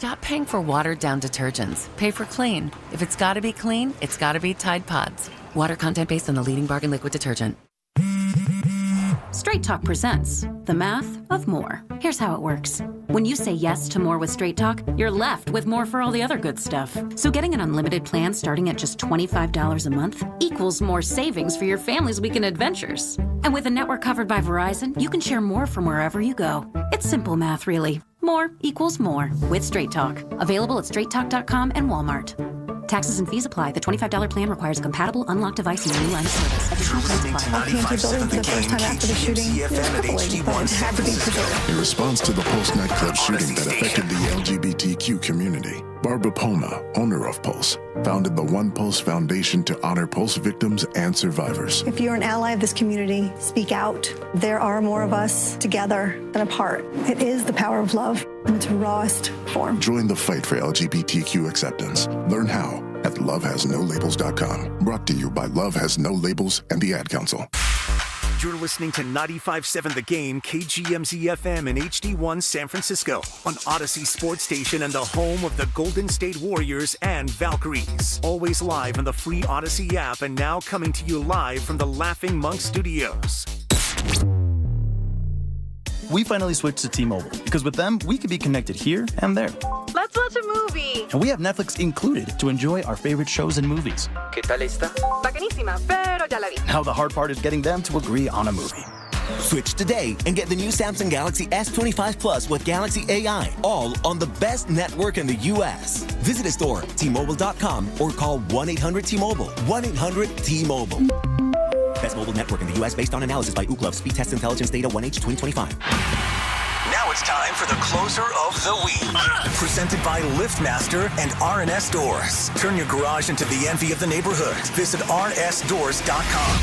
Stop paying for watered-down detergents. Pay for clean. If it's gotta be clean, it's gotta be Tide Pods. Water content based on the leading bargain liquid detergent. Straight Talk presents the math of more. Here's how it works. When you say yes to more with Straight Talk, you're left with more for all the other good stuff. So getting an unlimited plan starting at just $25 a month equals more savings for your family's weekend adventures. And with a network covered by Verizon, you can share more from wherever you go. It's simple math, really. More equals more with Straight Talk. Available at straighttalk.com and Walmart. Taxes and fees apply. The $25 plan requires a compatible unlocked device and a new line of service. Additional costs apply. TNT building for the first time after the shooting. It was crippling, but it had to be preserved. In response to the Pulse nightclub shooting that affected the LGBTQ community, Barbara Poma, owner of Pulse, founded the One Pulse Foundation to honor Pulse victims and survivors. If you're an ally of this community, speak out. There are more of us together than apart. It is the power of love in its rawest form. Join the fight for LGBTQ acceptance. Learn how at lovehasnolabels.com. Brought to you by Love Has No Labels and the Ad Council. You're listening to 95.7 The Game, KGMZ FM in HD1 San Francisco, on Odyssey Sports Station and the home of the Golden State Warriors and Valkyries. Always live on the free Odyssey app and now coming to you live from the Laughing Monk Studios. We finally switched to T-Mobile because with them, we could be connected here and there. Let's watch a movie. And we have Netflix included to enjoy our favorite shows and movies. ¿Qué tal está? Bacanísima, pero ya la vi. Now the hard part is getting them to agree on a movie. Switch today and get the new Samsung Galaxy S25 Plus with Galaxy AI, all on the best network in the U.S. Visit a store, T-Mobile.com, or call 1-800-T-Mobile. 1-800-T-Mobile. Best mobile network in the U.S. based on analysis by Ookla. Speed Test Intelligence Data 1H 2025. Now it's time for the closer of the week. Presented by LiftMaster and R&S Doors. Turn your garage into the envy of the neighborhood. Visit rsdoors.com.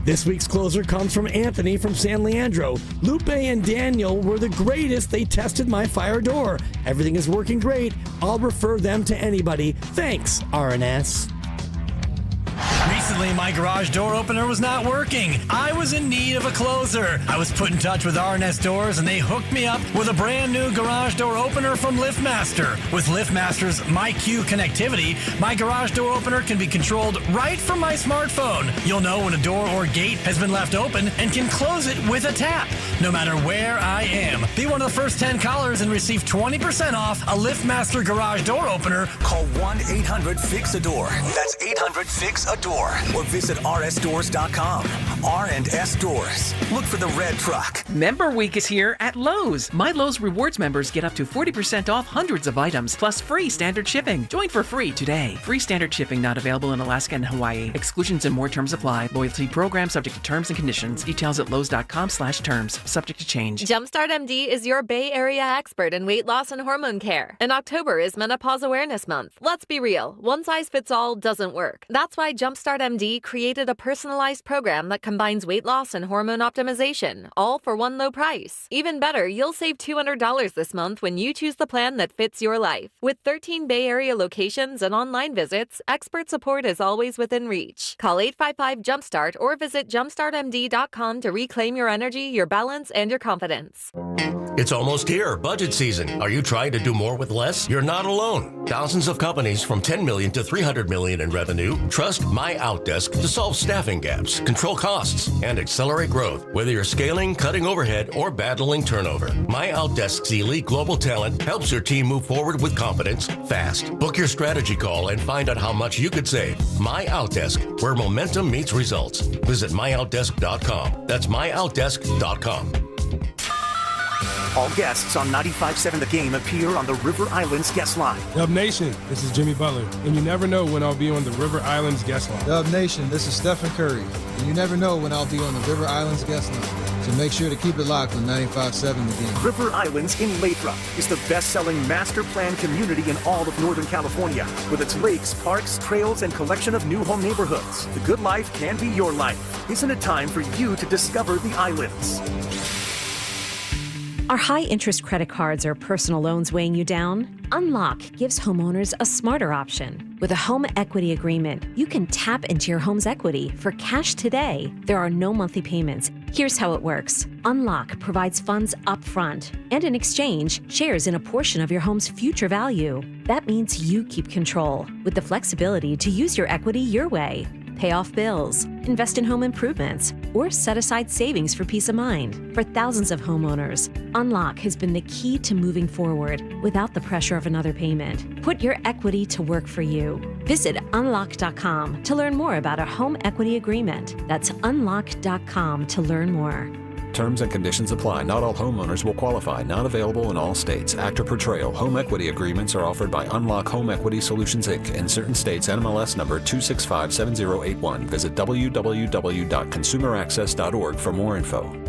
This week's closer comes from Anthony from San Leandro. Lupe and Daniel were the greatest. They tested my fire door. Everything is working great. I'll refer them to anybody. Thanks, R&S. Recently, my garage door opener was not working. I was in need of a closer. I was put in touch with R&S Doors, and they hooked me up with a brand new garage door opener from LiftMaster. With LiftMaster's MyQ connectivity, my garage door opener can be controlled right from my smartphone. You'll know when a door or gate has been left open and can close it with a tap, no matter where I am. Be one of the first 10 callers and receive 20% off a LiftMaster garage door opener. Call 1-800-FIX-A-DOOR. That's 800-FIX-A-DOOR. Or visit rsdoors.com. R&S Doors. Look for the red truck. Member Week is here at Lowe's. My Lowe's Rewards members get up to 40% off hundreds of items, plus free standard shipping. Join for free today. Free standard shipping not available in Alaska and Hawaii. Exclusions and more terms apply. Loyalty program subject to terms and conditions. Details at lowes.com/terms. Subject to change. Jumpstart MD is your Bay Area expert in weight loss and hormone care. And October is Menopause Awareness Month. Let's be real. One size fits all doesn't work. That's why Jumpstart MD created a personalized program that combines weight loss and hormone optimization, all for one low price. Even better, you'll save $200 this month when you choose the plan that fits your life. With 13 Bay Area locations and online visits, expert support is always within reach. Call 855-JUMPSTART or visit jumpstartmd.com to reclaim your energy, your balance, and your confidence. It's almost here, budget season. Are you trying to do more with less? You're not alone. Thousands of companies from $10 million to $300 million in revenue trust MyOutDesk to solve staffing gaps, control costs, and accelerate growth. Whether you're scaling, cutting overhead, or battling turnover, MyOutDesk's elite global talent helps your team move forward with confidence fast. Book your strategy call and find out how much you could save. MyOutDesk, where momentum meets results. Visit myoutdesk.com. That's myoutdesk.com. All guests on 95.7 The Game appear on the River Islands guest line. Dub Nation, this is Jimmy Butler, and you never know when I'll be on the River Islands guest line. Dub Nation, this is Stephen Curry, and you never know when I'll be on the River Islands guest line. So make sure to keep it locked on 95.7 The Game. River Islands in Lathrop is the best-selling master plan community in all of Northern California. With its lakes, parks, trails, and collection of new home neighborhoods, the good life can be your life. Isn't it time for you to discover the islands? Are high-interest credit cards or personal loans weighing you down? Unlock gives homeowners a smarter option. With a home equity agreement, you can tap into your home's equity for cash today. There are no monthly payments. Here's how it works. Unlock provides funds upfront and in exchange shares in a portion of your home's future value. That means you keep control with the flexibility to use your equity your way. Pay off bills, invest in home improvements, or set aside savings for peace of mind. For thousands of homeowners, Unlock has been the key to moving forward without the pressure of another payment. Put your equity to work for you. Visit unlock.com to learn more about a home equity agreement. That's unlock.com to learn more. Terms and conditions apply. Not all homeowners will qualify. Not available in all states. Actor Portrayal. Home equity agreements are offered by Unlock Home Equity Solutions, Inc. In certain states, NMLS number 2657081. Visit www.consumeraccess.org for more info.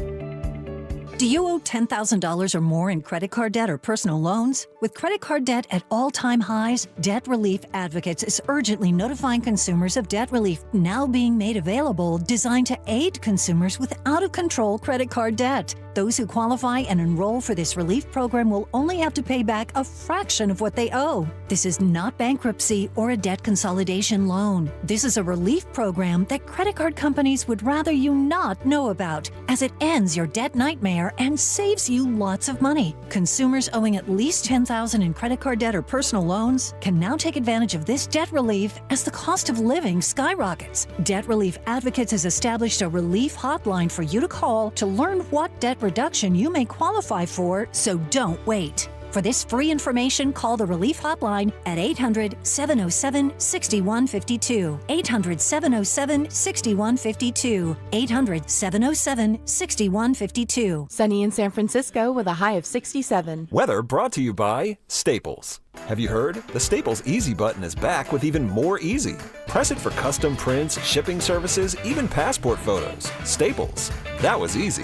Do you owe $10,000 or more in credit card debt or personal loans? With credit card debt at all-time highs, Debt Relief Advocates is urgently notifying consumers of debt relief now being made available, designed to aid consumers with out-of-control credit card debt. Those who qualify and enroll for this relief program will only have to pay back a fraction of what they owe. This is not bankruptcy or a debt consolidation loan. This is a relief program that credit card companies would rather you not know about, as it ends your debt nightmare and saves you lots of money. Consumers owing at least $10,000 in credit card debt or personal loans can now take advantage of this debt relief as the cost of living skyrockets. Debt Relief Advocates has established a relief hotline for you to call to learn what debt reduction you may qualify for, so don't wait. For this free information, call the Relief Hotline at 800-707-6152. 800-707-6152. 800-707-6152. Sunny in San Francisco with a high of 67. Weather brought to you by Staples. Have you heard? The Staples Easy button is back with even more easy. Press it for custom prints, shipping services, even passport photos. Staples. That was easy.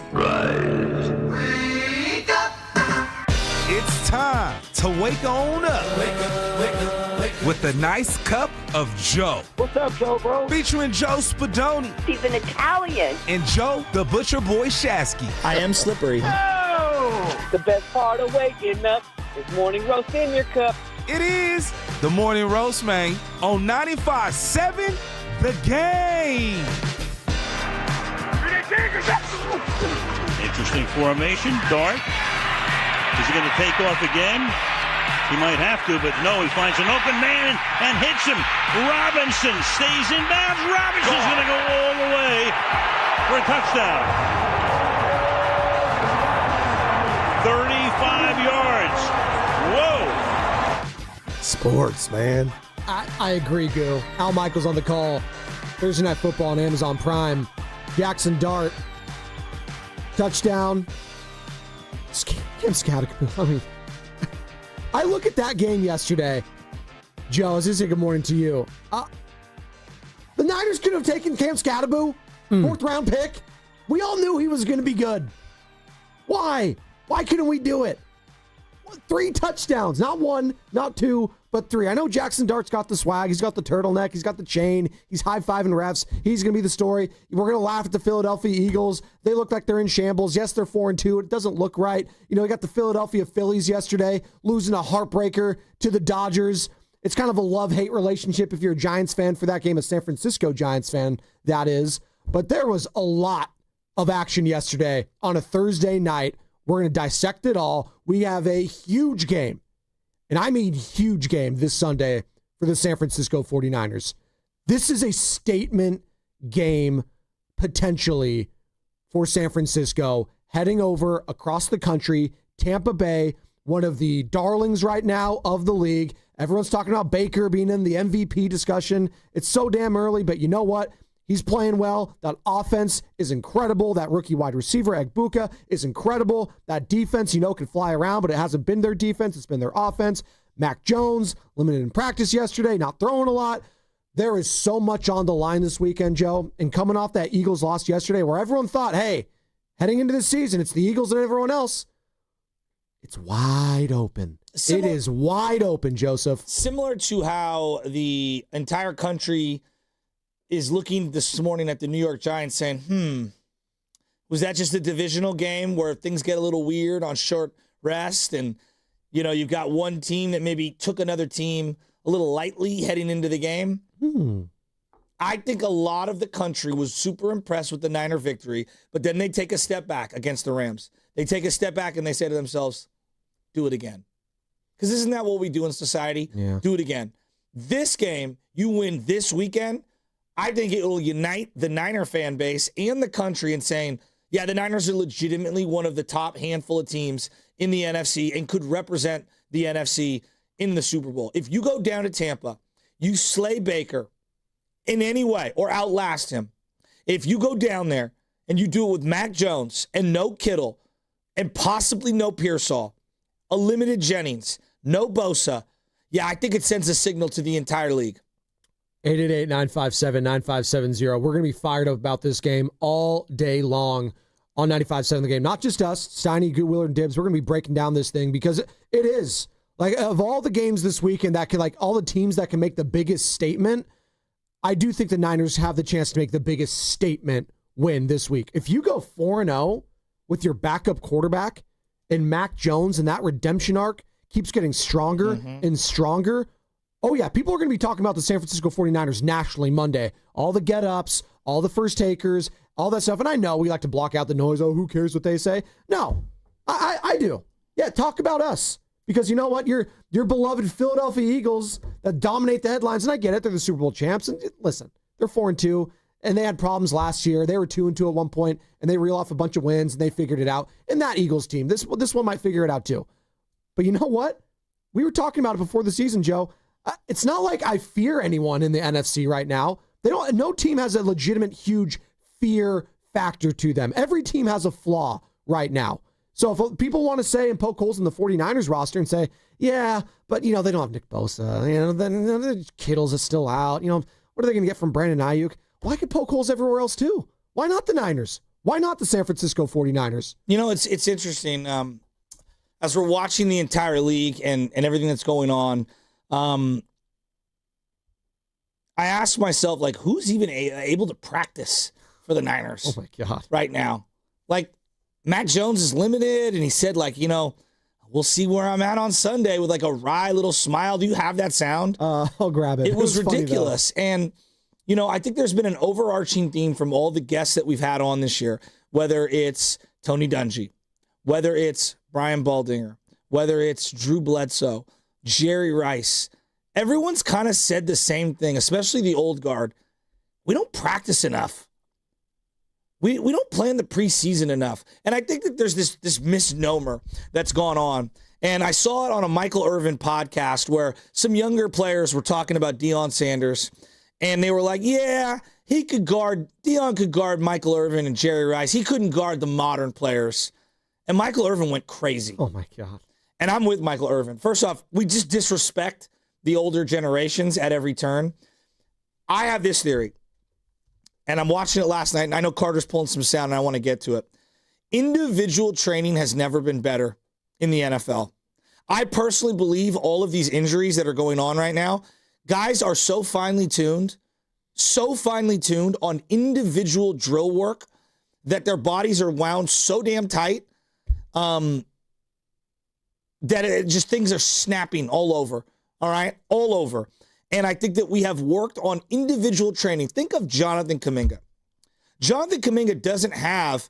It's time to wake on up. Wake up. With a nice cup of Joe. What's up, Joe, bro? Featuring Joe Spadoni. He's an Italian. And Joe, the Butcher Boy Shasky. I am slippery. Oh! The best part of waking up is morning roast in your cup. It is the Morning Roast, man, on 95.7 The Game. Interesting formation. Dart. Is he going to take off again? He might have to, but no, he finds an open man and hits him. Robinson stays in bounds. Robinson's going to go all the way for a touchdown. 35 yards. Whoa. Sports, man. I agree, Goo. Al Michaels on the call. Thursday Night Football on Amazon Prime. Jackson Dart. Touchdown. Cam Scattergood. I mean, I look at that game yesterday. Joe, I was going to say good morning to you. The Niners could have taken Cam Scattergood, fourth round pick. We all knew he was going to be good. Why? Why couldn't we do it? 3 touchdowns. Not 1, not 2, but 3. I know Jackson Dart's got the swag. He's got the turtleneck. He's got the chain. He's high-fiving refs. He's going to be the story. We're going to laugh at the Philadelphia Eagles. They look like they're in shambles. Yes, they're 4-2. It doesn't look right. You know, we got the Philadelphia Phillies yesterday losing a heartbreaker to the Dodgers. It's kind of a love-hate relationship if you're a Giants fan for that game, a San Francisco Giants fan, that is. But there was a lot of action yesterday on a Thursday night. We're going to dissect it all. We have a huge game, and I mean huge game this Sunday for the San Francisco 49ers. This is a statement game, potentially, for San Francisco, heading over across the country. Tampa Bay, one of the darlings right now of the league. Everyone's talking about Baker being in the MVP discussion. It's so damn early, but you know what? He's playing well. That offense is incredible. That rookie wide receiver, Egbuka, is incredible. That defense, can fly around, but it hasn't been their defense. It's been their offense. Mac Jones, limited in practice yesterday, not throwing a lot. There is so much on the line this weekend, Joe. And coming off that Eagles loss yesterday where everyone thought, hey, heading into this season, it's the Eagles and everyone else. It's wide open. It is wide open, Joseph. Similar to how the entire country is looking this morning at the New York Giants saying, was that just a divisional game where things get a little weird on short rest? And, you've got one team that maybe took another team a little lightly heading into the game. I think a lot of the country was super impressed with the Niner victory, but then they take a step back against the Rams. They take a step back and they say to themselves, do it again. Because isn't that what we do in society? Yeah. Do it again. This game, you win this weekend, I think it will unite the Niner fan base and the country in saying, yeah, the Niners are legitimately one of the top handful of teams in the NFC and could represent the NFC in the Super Bowl. If you go down to Tampa, you slay Baker in any way or outlast him. If you go down there and you do it with Mac Jones and no Kittle and possibly no Pearsall, a limited Jennings, no Bosa, yeah, I think it sends a signal to the entire league. 888-957-9570. We're going to be fired up about this game all day long on 95.7 The Game. Not just us, Steiny Guru, Willard Dibs. We're going to be breaking down this thing because it is. Like, of all the games this weekend that can, like, all the teams that can make the biggest statement, I do think the Niners have the chance to make the biggest statement win this week. If you go 4-0 with your backup quarterback and Mac Jones and that redemption arc keeps getting stronger and stronger, oh yeah, people are going to be talking about the San Francisco 49ers nationally Monday. All the get-ups, all the first takers, all that stuff. And I know we like to block out the noise. Oh, who cares what they say? No, I do. Yeah, talk about us. Because you know what? Your beloved Philadelphia Eagles that dominate the headlines, and I get it, they're the Super Bowl champs. And listen, they're 4-2, and they had problems last year. They were 2-2 at one point, and they reel off a bunch of wins, and they figured it out. And that Eagles team, this one might figure it out too. But you know what? We were talking about it before the season, Joe. It's not like I fear anyone in the NFC right now. No team has a legitimate, huge fear factor to them. Every team has a flaw right now. So if people want to say and poke holes in the 49ers roster and say, yeah, but, they don't have Nick Bosa. Then Kittle's is still out. What are they going to get from Brandon Ayuk? Well, I could poke holes everywhere else too. Why not the Niners? Why not the San Francisco 49ers? It's interesting. As we're watching the entire league and everything that's going on, I asked myself, like, who's even able to practice for the Niners? Oh, my God. Right now. Like, Mac Jones is limited, and he said, like, we'll see where I'm at on Sunday with, like, a wry little smile. Do you have that sound? I'll grab it. It was ridiculous. And, I think there's been an overarching theme from all the guests that we've had on this year, whether it's Tony Dungy, whether it's Brian Baldinger, whether it's Drew Bledsoe, Jerry Rice. Everyone's kind of said the same thing, especially the old guard. We don't practice enough. We don't play in the preseason enough. And I think that there's this misnomer that's gone on. And I saw it on a Michael Irvin podcast where some younger players were talking about Deion Sanders. And they were like, yeah, Deion could guard Michael Irvin and Jerry Rice. He couldn't guard the modern players. And Michael Irvin went crazy. Oh, my God. And I'm with Michael Irvin. First off, we just disrespect the older generations at every turn. I have this theory. And I'm watching it last night, and I know Carter's pulling some sound, and I want to get to it. Individual training has never been better in the NFL. I personally believe all of these injuries that are going on right now, guys are so finely tuned on individual drill work that their bodies are wound so damn tight that things are snapping all over, all right? All over. And I think that we have worked on individual training. Think of Jonathan Kuminga. Jonathan Kuminga doesn't have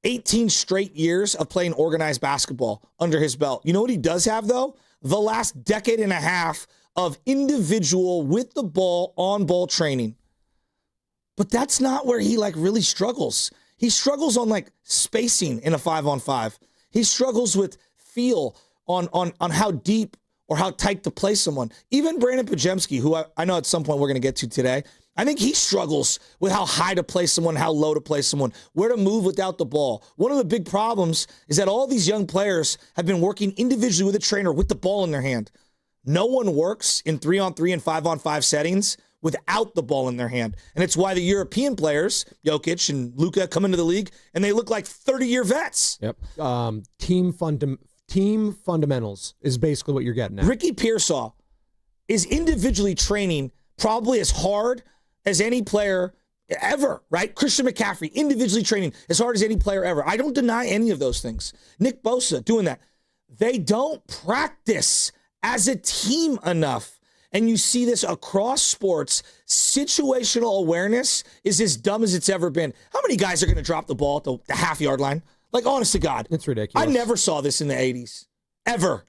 18 straight years of playing organized basketball under his belt. You know what he does have, though? The last decade and a half of individual with the ball, on-ball training. But that's not where he, really struggles. He struggles on, spacing in a 5-on-5. He struggles with feel on how deep or how tight to play someone. Even Brandon Pajemski, who I know at some point we're going to get to today, I think he struggles with how high to play someone, how low to play someone, where to move without the ball. One of the big problems is that all these young players have been working individually with a trainer with the ball in their hand. No one works in 3-on-3 and 5-on-5 settings without the ball in their hand. And it's why the European players, Jokic and Luka, come into the league and they look like 30-year vets. Yep. Team fundamentals is basically what you're getting at. Ricky Pearsall is individually training probably as hard as any player ever, right? Christian McCaffrey, individually training as hard as any player ever. I don't deny any of those things. Nick Bosa doing that. They don't practice as a team enough. And you see this across sports. Situational awareness is as dumb as it's ever been. How many guys are going to drop the ball at the half-yard line? Like, honest to God. It's ridiculous. I never saw this in the 80s. Ever.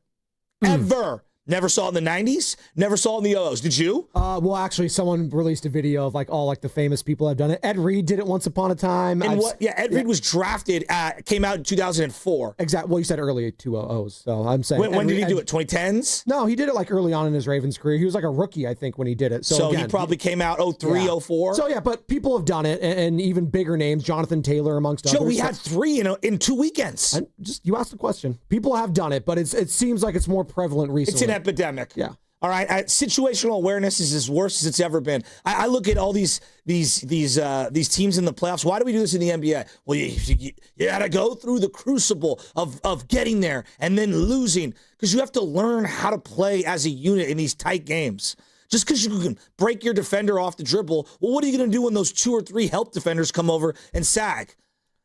Ever. Never saw it in the 90s. Never saw it in the 00s. Did you? Well, actually, someone released a video of all the famous people have done it. Ed Reed did it once upon a time. And Ed Reed was drafted, came out in 2004. Exactly. Well, you said early 2000s, so I'm saying. When did he do it? 2010s? No, he did it early on in his Ravens career. He was like a rookie, I think, when he did it. So again, he probably came out 03, 04. So yeah, but people have done it, and even bigger names, Jonathan Taylor amongst others. Joe, we had 3 in 2 weekends. You asked the question. People have done it, but it seems like it's more prevalent recently. It's an epidemic. Yeah. All right, situational awareness is as worse as it's ever been. I look at all these teams in the playoffs. Why do we do this in the NBA? Well, you got to go through the crucible of getting there and then losing, because you have to learn how to play as a unit in these tight games. Just because you can break your defender off the dribble, well, what are you going to do when those 2 or 3 help defenders come over and sag?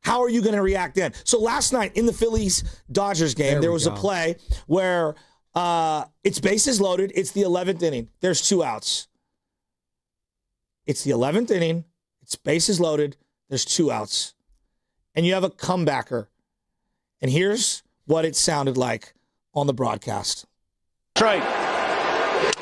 How are you going to react then? So last night in the Phillies-Dodgers game, there was a play where it's bases loaded. It's the 11th inning. There's 2 outs. It's the 11th inning. It's bases loaded. There's 2 outs. And you have a comebacker. And here's what it sounded like on the broadcast. Strike.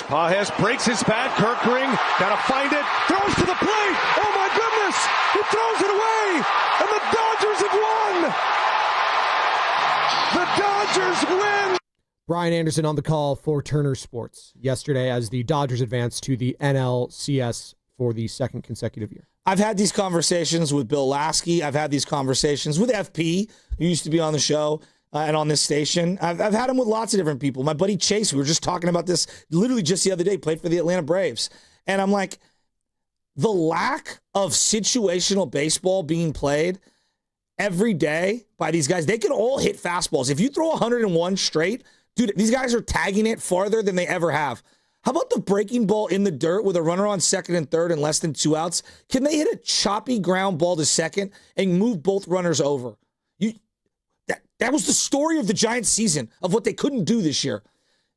Pages breaks his bat. Kirkering got to find it. Throws to the plate. Oh, my goodness. He throws it away. And the Dodgers have won. The Dodgers win. Brian Anderson on the call for Turner Sports yesterday as the Dodgers advance to the NLCS for the 2nd consecutive year. I've had these conversations with Bill Lasky. I've had these conversations with FP, who used to be on the show and on this station. I've had them with lots of different people. My buddy Chase, we were just talking about this literally just the other day, played for the Atlanta Braves. And I'm like, the lack of situational baseball being played every day by these guys, they can all hit fastballs. If you throw 101 straight, dude, these guys are tagging it farther than they ever have. How about the breaking ball in the dirt with a runner on 2nd and 3rd and less than 2 outs? Can they hit a choppy ground ball to 2nd and move both runners over? That was the story of the Giants season, of what they couldn't do this year.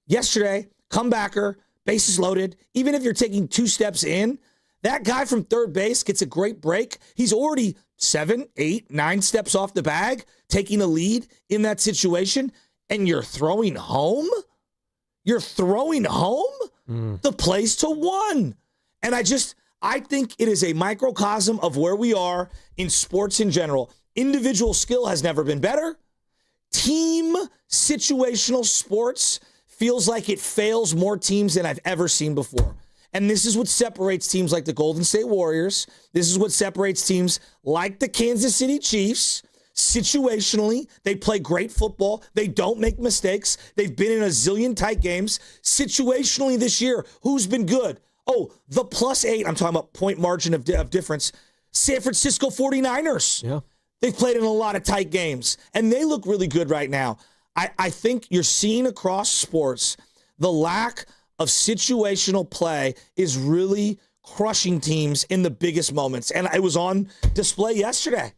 Yesterday, comebacker, bases loaded. Even if you're taking 2 steps in, that guy from third base gets a great break. He's already 7, 8, 9 steps off the bag, taking a lead in that situation. And you're throwing home? You're throwing home? The place to 1. And I think it is a microcosm of where we are in sports in general. Individual skill has never been better. Team situational sports feels like it fails more teams than I've ever seen before. And this is what separates teams like the Golden State Warriors. This is what separates teams like the Kansas City Chiefs. Situationally, they play great football. They don't make mistakes. They've been in a zillion tight games. Situationally this year, who's been good? Oh, the +8, I'm talking about point margin of difference. San Francisco 49ers. Yeah. They've played in a lot of tight games, and they look really good right now. I think you're seeing across sports the lack of situational play is really crushing teams in the biggest moments, and it was on display yesterday.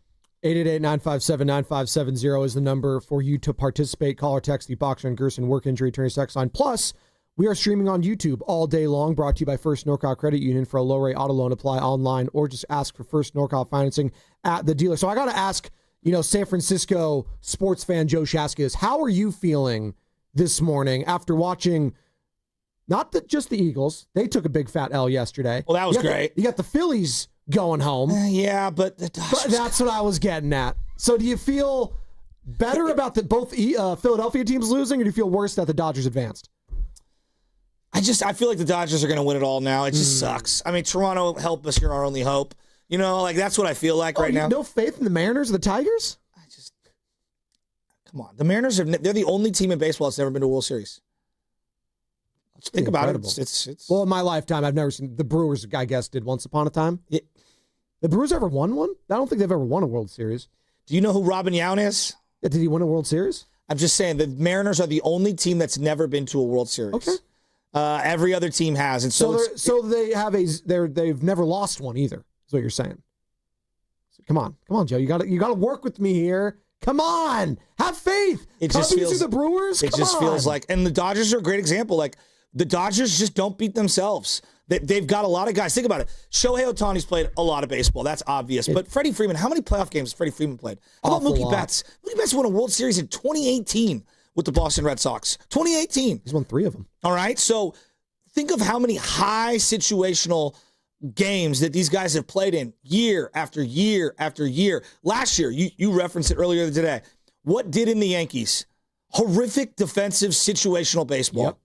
888-957-9570 is the number for you to participate. Call or text the Boxer and Gerson Work Injury Attorney text line. Plus, we are streaming on YouTube all day long, brought to you by First NorCal Credit Union. For a low-rate auto loan, apply online or just ask for First NorCal financing at the dealer. So I got to ask, San Francisco sports fan Joe Shaskis, how are you feeling this morning after watching just the Eagles? They took a big fat L yesterday. Well, that was great. You got the Phillies going home. Yeah, but that's what I was getting at. So do you feel better about both Philadelphia teams losing, or do you feel worse that the Dodgers advanced? I feel like the Dodgers are going to win it all now. It just sucks. I mean, Toronto, help us. You're our only hope. That's what I feel like right now. No faith in the Mariners or the Tigers? Come on. The Mariners, they're the only team in baseball that's never been to a World Series. Let's think about it. It's well, in my lifetime, I've never seen the Brewers, I guess, did once upon a time. Yeah. The Brewers ever won one? I don't think they've ever won a World Series. Do you know who Robin Yount is? Yeah, did he win a World Series? I'm just saying the Mariners are the only team that's never been to a World Series. Okay. Every other team has, and they've never lost one either. Is what you're saying? So come on, Joe. You got to work with me here. Come on, have faith. It just feels the Brewers. It just feels like, and the Dodgers are a great example. Like the Dodgers just don't beat themselves. They've got a lot of guys. Think about it. Shohei Ohtani's played a lot of baseball. That's obvious. But Freddie Freeman, how many playoff games has Freddie Freeman played? How about Mookie Betts? Mookie Betts won a World Series in 2018 with the Boston Red Sox. 2018. He's won 3 of them. All right. So think of how many high situational games that these guys have played in year after year after year. Last year, you referenced it earlier today. What did in the Yankees? Horrific defensive situational baseball. Yep.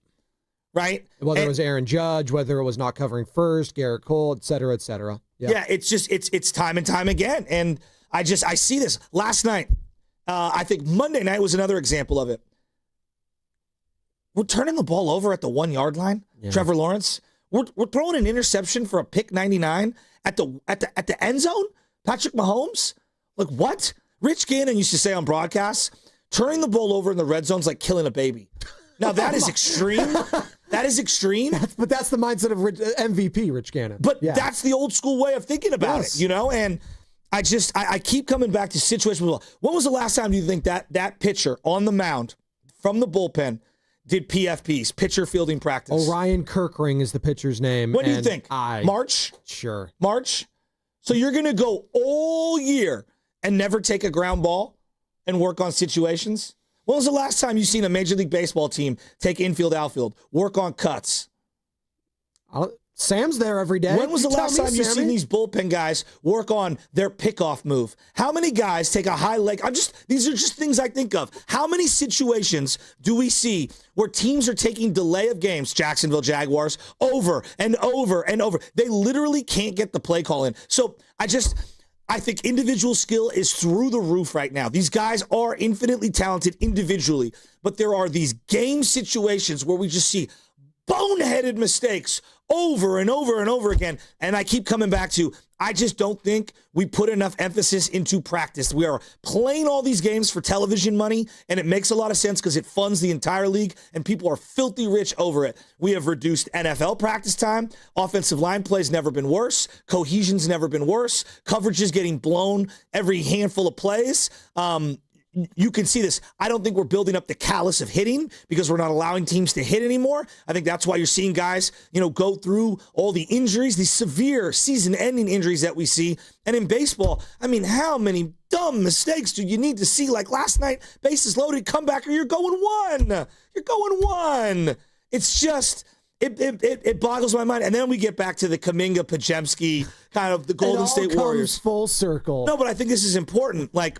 Right? Whether it was Aaron Judge, whether it was not covering first, Garrett Cole, et cetera, et cetera. Yeah, it's just it's time and time again. And I see this. Last night, I think Monday night was another example of it. We're turning the ball over at the 1 yard line. Yeah. Trevor Lawrence. We're throwing an interception for a pick 99 at the end zone. Patrick Mahomes. Like what? Rich Gannon used to say on broadcast, turning the ball over in the red zone is like killing a baby. Now that is extreme. That is extreme. But that's the mindset of MVP, Rich Gannon. But that's the old school way of thinking about it, you know? And I keep coming back to situations. When was the last time you think that pitcher on the mound from the bullpen did PFPs, pitcher fielding practice? Orion Kirkring is the pitcher's name. What do you think? March? Sure. March? So you're going to go all year and never take a ground ball and work on situations? When was the last time you seen a Major League Baseball team take infield, outfield, work on cuts? Sam's there every day. When was the last time you seen these bullpen guys work on their pickoff move? How many guys take a high leg? These are just things I think of. How many situations do we see where teams are taking delay of games, Jacksonville Jaguars, over and over and over? They literally can't get the play call in. So I think individual skill is through the roof right now. These guys are infinitely talented individually, but there are these game situations where we just see boneheaded mistakes over and over and over again. And I keep coming back to, I just don't think we put enough emphasis into practice. We are playing all these games for television money, and it makes a lot of sense because it funds the entire league, and people are filthy rich over it. We have reduced NFL practice time. Offensive line play's never been worse. Cohesion's never been worse. Coverage is getting blown every handful of plays. You can see this. I don't think we're building up the callus of hitting because we're not allowing teams to hit anymore. I think that's why you're seeing guys, go through all the injuries, these severe season-ending injuries that we see. And in baseball, I mean, how many dumb mistakes do you need to see? Like last night, bases loaded, comeback, or you're going one. You're going one. It's just... It boggles my mind. And then we get back to the Kuminga, Pajemski, kind of the Golden State Warriors. Full circle. No, but I think this is important. Like,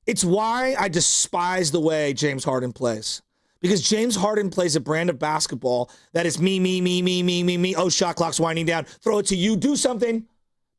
it's why I despise the way James Harden plays. Because James Harden plays a brand of basketball that is me. Oh, shot clock's winding down. Throw it to you. Do something.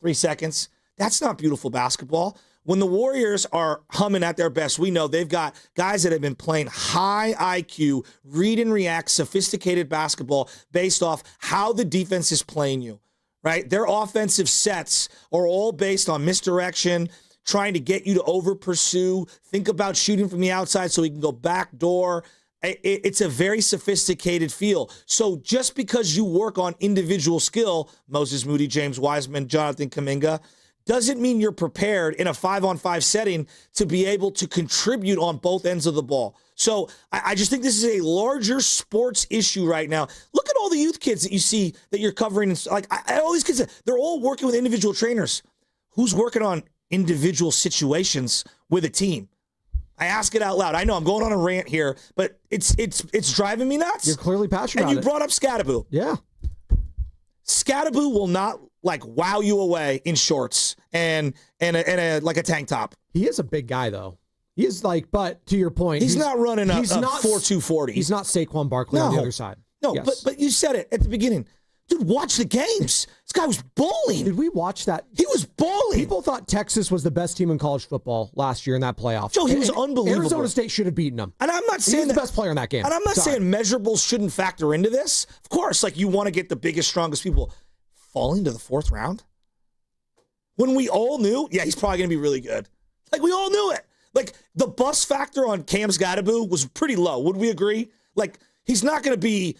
3 seconds. That's not beautiful basketball. When the Warriors are humming at their best, we know they've got guys that have been playing high IQ, read and react, sophisticated basketball based off how the defense is playing you, right? Their offensive sets are all based on misdirection, trying to get you to over pursue, think about shooting from the outside so he can go back door. It's a very sophisticated feel. So just because you work on individual skill, Moses Moody, James Wiseman, Jonathan Kuminga, doesn't mean you're prepared in a 5-on-5 setting to be able to contribute on both ends of the ball. So I just think this is a larger sports issue right now. Look at all the youth kids that you see that you're covering. All these kids, they're all working with individual trainers. Who's working on individual situations with a team? I ask it out loud. I know I'm going on a rant here, but it's driving me nuts. You're clearly passionate about it. And it. You brought up Scattaboo. Yeah. Scattaboo will not wow you away in shorts and a tank top. He is a big guy though. He is but to your point, he's not running a 4.240. He's not Saquon Barkley on the other side. No, yes. but you said it at the beginning. Dude, watch the games. This guy was bowling. Did we watch that? He was bowling. People thought Texas was the best team in college football last year in that playoff. Joe, he was unbelievable. Arizona State should have beaten them. And I'm not saying he's the best player in that game. And I'm not saying measurables shouldn't factor into this. Of course, you want to get the biggest, strongest people. Falling to the fourth round? When we all knew, he's probably going to be really good. We all knew it. The bust factor on Cam Scattaboo was pretty low. Would we agree? He's not going to be,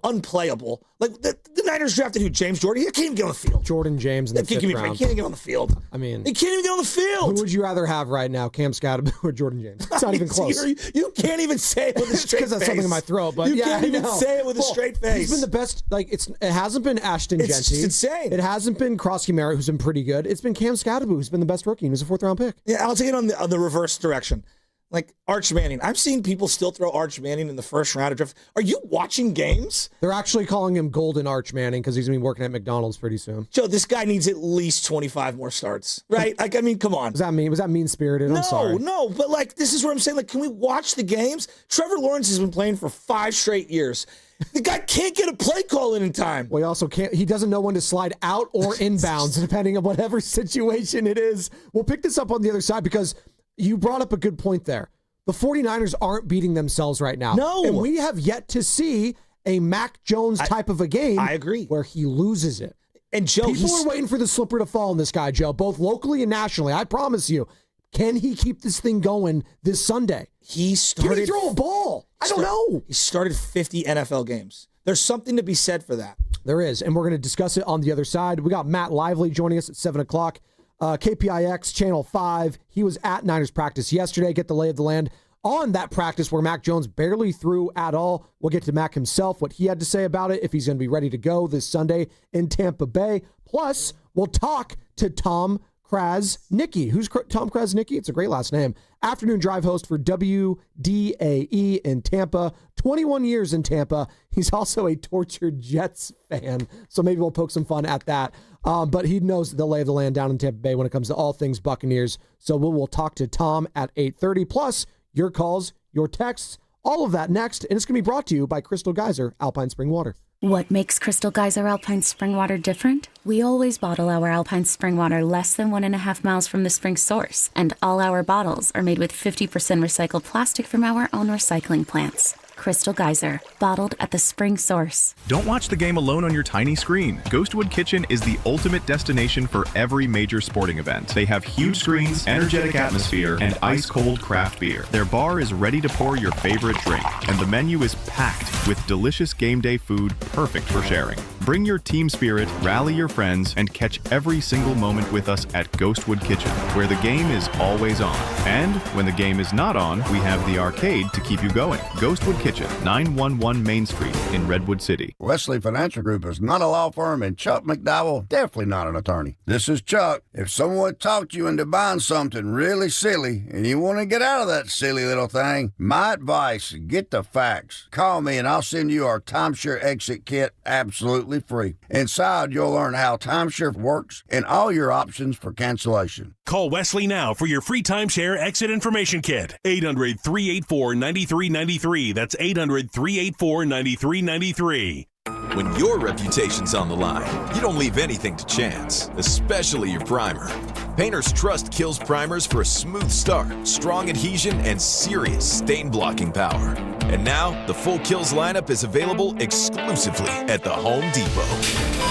unplayable. Like the Niners drafted who? James Jordan? He can't even get on the field. Jordan James in the fifth round. He can't get on the field. I mean, he can't even get on the field. Who would you rather have right now, Cam Scott or Jordan James? It's not even close. You can't even say it with a straight face. Because that's something in my throat. But you can't even say it with a straight face. He's been the best. Like it hasn't been Ashton Genty. It's insane. It hasn't been Krosky Merritt, who's been pretty good. It's been Cam Scottaboo, who's been the best rookie. He was a 4th round pick. Yeah, I'll take it on the reverse direction. Like Arch Manning. I'm seeing people still throw Arch Manning in the first round of draft. Are you watching games? They're actually calling him Golden Arch Manning because he's going to be working at McDonald's pretty soon. Joe, this guy needs at least 25 more starts, right? Like, I mean, come on. Was that mean-spirited? I'm sorry. No, but like, this is what I'm saying. Like, can we watch the games? Trevor Lawrence has been playing for 5 straight years. The guy can't get a play call in time. Well, he also can't. He doesn't know when to slide out or inbounds, depending on whatever situation it is. We'll pick this up on the other side because you brought up a good point there. The 49ers aren't beating themselves right now. No. And we have yet to see a Mac Jones type of a game. I agree. Where he loses it. And Joe, people are waiting for the slipper to fall on this guy, Joe, both locally and nationally. I promise you. Can he keep this thing going this Sunday? Can he throw a ball? I don't know. He started 50 NFL games. There's something to be said for that. There is. And we're going to discuss it on the other side. We got Matt Lively joining us at 7 o'clock. KPIX Channel 5. He was at Niners practice yesterday. Get the lay of the land on that practice where Mac Jones barely threw at all. We'll get to Mac himself, what he had to say about it, if he's going to be ready to go this Sunday in Tampa Bay. Plus, we'll talk to Tom Krasnicki. Who's Tom Krasnicki? It's a great last name. Afternoon drive host for WDAE in Tampa. 21 years in Tampa. He's also a tortured Jets fan, so maybe we'll poke some fun at that. But he knows the lay of the land down in Tampa Bay when it comes to all things Buccaneers. So we'll talk to Tom at 8:30. Plus, your calls, your texts, all of that next. And it's going to be brought to you by Crystal Geyser Alpine Spring Water. What makes Crystal Geyser Alpine Spring Water different? We always bottle our Alpine Spring Water less than 1.5 miles from the spring source, and all our bottles are made with 50% recycled plastic from our own recycling plants. Crystal Geyser, bottled at the spring source. Don't watch the game alone on your tiny screen. Ghostwood Kitchen is the ultimate destination for every major sporting event. They have huge screens, energetic atmosphere, and ice-cold craft beer. Their bar is ready to pour your favorite drink, and the menu is packed with delicious game day food perfect for sharing. Bring your team spirit, rally your friends, and catch every single moment with us at Ghostwood Kitchen, where the game is always on. And when the game is not on, we have the arcade to keep you going. Ghostwood Kitchen, 911 Main Street in Redwood City. Wesley Financial Group is not a law firm, and Chuck McDowell definitely not an attorney. This is Chuck. If someone talked you into buying something really silly and you want to get out of that silly little thing, my advice, get the facts. Call me and I'll send you our timeshare exit kit absolutely free. Inside, you'll learn how timeshare works and all your options for cancellation. Call Wesley now for your free timeshare exit information kit. 800-384-9393. That's 800-384-9393. When your reputation's on the line, you don't leave anything to chance, especially your primer. Painters trust Kills primers for a smooth start, strong adhesion, and serious stain-blocking power. And now, the full Kills lineup is available exclusively at the Home Depot.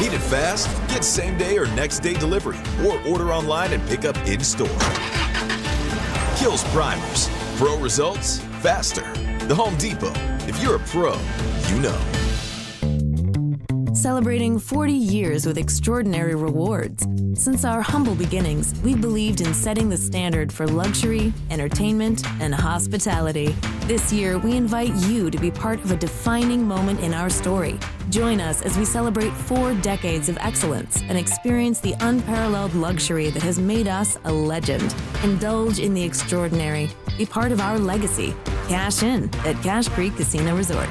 Need it fast? Get same-day or next-day delivery, or order online and pick up in-store. Kills primers. Pro results, faster. The Home Depot. If you're a pro, you know. Celebrating 40 years with extraordinary rewards. Since our humble beginnings, we've believed in setting the standard for luxury, entertainment, and hospitality. This year, we invite you to be part of a defining moment in our story. Join us as we celebrate 4 decades of excellence and experience the unparalleled luxury that has made us a legend. Indulge in the extraordinary. Be part of our legacy. Cash in at Cache Creek Casino Resort.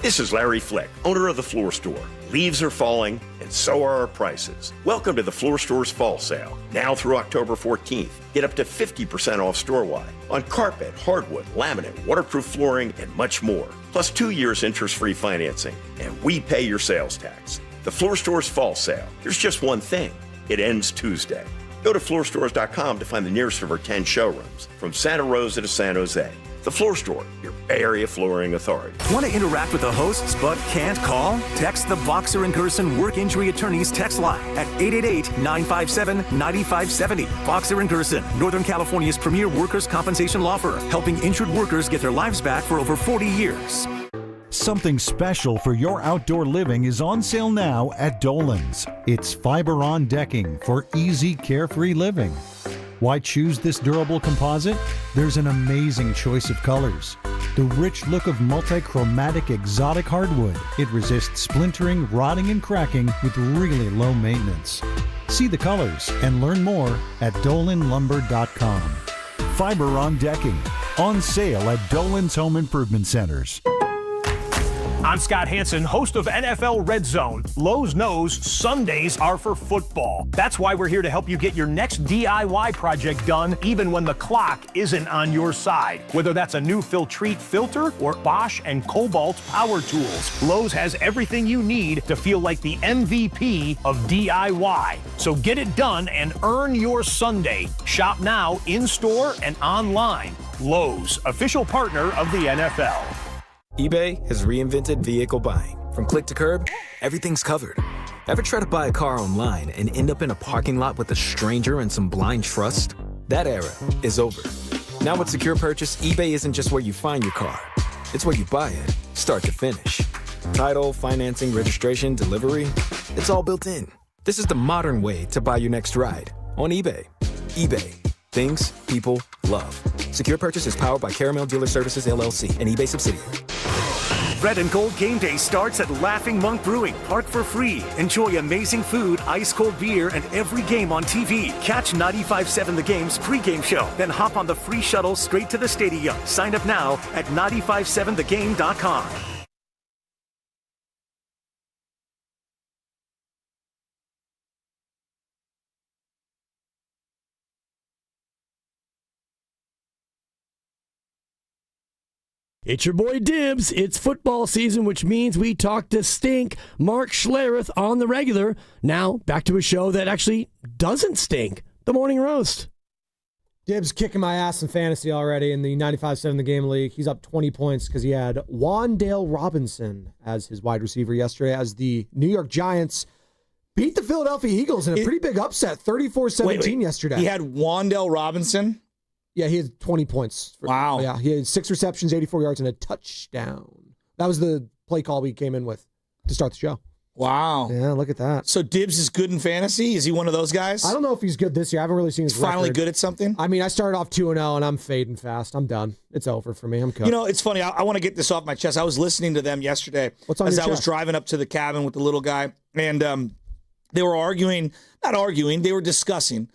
This is Larry Flick, owner of The Floor Store. Leaves are falling, and so are our prices. Welcome to The Floor Store's Fall Sale. Now through October 14th, get up to 50% off store-wide on carpet, hardwood, laminate, waterproof flooring, and much more. Plus 2 years interest-free financing, and we pay your sales tax. The Floor Store's Fall Sale. There's just one thing. It ends Tuesday. Go to floorstores.com to find the nearest of our 10 showrooms, from Santa Rosa to San Jose. The Floor Store, your Bay Area flooring authority. Want to interact with the hosts but can't call? Text the Boxer & Gerson Work Injury Attorneys text line at 888-957-9570. Boxer & Gerson, Northern California's premier workers' compensation law firm, helping injured workers get their lives back for over 40 years. Something special for your outdoor living is on sale now at Dolan's. It's Fiber-On decking for easy, carefree living. Why choose this durable composite? There's an amazing choice of colors. The rich look of multi-chromatic exotic hardwood. It resists splintering, rotting, and cracking with really low maintenance. See the colors and learn more at dolanlumber.com. Fiber-On decking, on sale at Dolan's Home Improvement Centers. I'm Scott Hansen, host of NFL Red Zone. Lowe's knows Sundays are for football. That's why we're here to help you get your next DIY project done, even when the clock isn't on your side. Whether that's a new Filtrete filter or Bosch and Cobalt power tools, Lowe's has everything you need to feel like the MVP of DIY. So get it done and earn your Sunday. Shop now in-store and online. Lowe's, official partner of the NFL. eBay has reinvented vehicle buying. From click to curb, everything's covered. Ever try to buy a car online and end up in a parking lot with a stranger and some blind trust? That era is over. Now with Secure Purchase, eBay isn't just where you find your car. It's where you buy it, start to finish. Title, financing, registration, delivery, it's all built in. This is the modern way to buy your next ride on eBay. eBay. Things people love. Secure Purchase is powered by Caramel Dealer Services, LLC, an eBay subsidiary. Red and Gold Game Day starts at Laughing Monk Brewing. Park for free. Enjoy amazing food, ice-cold beer, and every game on TV. Catch 95.7 The Game's pregame show. Then hop on the free shuttle straight to the stadium. Sign up now at 957thegame.com. It's your boy Dibs. It's football season, which means we talk to stink Mark Schlereth on the regular. Now, back to a show that actually doesn't stink. The Morning Roast. Dibs kicking my ass in fantasy already in the 95.7 The Game League. He's up 20 points because he had Wan'Dale Robinson as his wide receiver yesterday as the New York Giants beat the Philadelphia Eagles in a pretty big upset, 34-17 yesterday. He had Wan'Dale Robinson? Yeah, he had 20 points. Wow. Yeah, he had 6 receptions, 84 yards, and a touchdown. That was the play call we came in with to start the show. Wow. Yeah, look at that. So Dibs is good in fantasy? Is he one of those guys? I don't know if he's good this year. I haven't really seen his record. Finally good at something? I mean, I started off 2-0, and I'm fading fast. I'm done. It's over for me. I'm cut. You know, it's funny. I want to get this off my chest. I was listening to them yesterday as I was driving up to the cabin with the little guy, and they were they were discussing